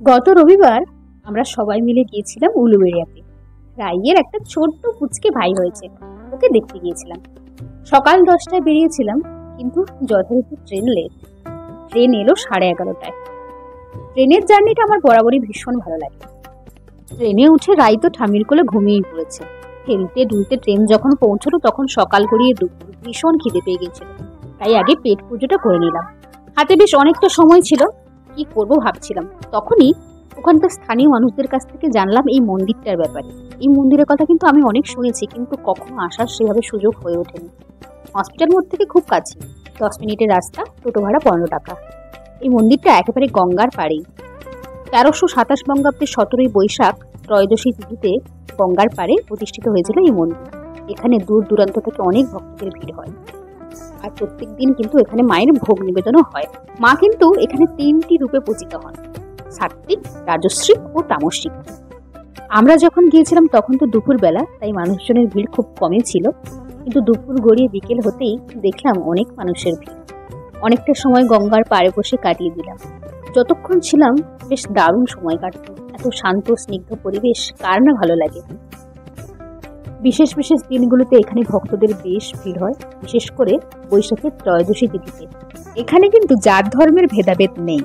গত রবিবার আমরা সবাই মিলে গিয়েছিলাম উলুবেড়িয়াতে। রাইয়ের একটা ছোট্ট পুচকে ভাই হয়েছে, ওকে দেখতে গিয়েছিলাম। সকাল 10টায় বেরিয়েছিলাম, কিন্তু যথারীতি ট্রেন লেট। ট্রেন এলো 11:30টায়। ট্রেনের জার্নিটা আমার বরাবরই ভীষণ ভালো লাগে। ট্রেনে উঠে রাই তো ঠামির কোলে ঘুমিয়েই পড়েছে। হেলতে দুলতে ট্রেন যখন পৌঁছলো তখন সকাল গড়িয়ে দুপুর, ভীষণ খিদে পেয়ে গেছিল। তাই আগে পেট পুজোটা করে নিলাম। হাতে বেশ অনেকটা সময় ছিল, কি করব ভাবছিলাম। তখনই ওখানকার স্থানীয় মানুষদের কাছ থেকে জানলাম এই মন্দিরটার ব্যাপারে। এই মন্দিরের কথা কিন্তু আমি অনেক শুনেছি, কিন্তু কখনো আসার সেভাবে সুযোগ হয়ে ওঠেনি। হসপিটাল মোড় থেকে খুব কাছে, 10 মিনিটের রাস্তা, টোটো ভাড়া 15 টাকা। এই মন্দিরটা একেবারে গঙ্গার পাড়েই। 1327 বঙ্গাব্দে 17ই বৈশাখ ত্রয়োদশী তিথিতে গঙ্গার পাড়ে প্রতিষ্ঠিত হয়েছিল এই মন্দির। এখানে দূর দূরান্ত থেকে অনেক ভক্তদের ভিড় হয়, আর প্রত্যেক দিন কিন্তু এখানে মায়ের ভোগ নিবেদনও হয়। মা কিন্তু এখানে 3টি রূপে পূজিত হন: সাত্ত্বিক, রাজস্বিক ও তামসিক। আমরা যখন গিয়েছিলাম তখন তো দুপুর বেলা, তাই মানুষজনের ভিড় খুব কমই ছিল। কিন্তু দুপুর গড়িয়ে বিকেল হতেই দেখলাম অনেক মানুষের ভিড়। অনেকটা সময় গঙ্গার পাড়ে বসে কাটিয়ে দিলাম। যতক্ষণ ছিলাম বেশ দারুণ সময় কাটতো। এত শান্ত স্নিগ্ধ পরিবেশ কার না ভালো লাগে। বিশেষ বিশেষ দিনগুলোতে এখানে ভক্তদের বেশ ভিড় হয়, বিশেষ করে বৈশাখের ত্রয়োদশী তিথিতে। এখানে কিন্তু জাত ধর্মের ভেদাভেদ নেই।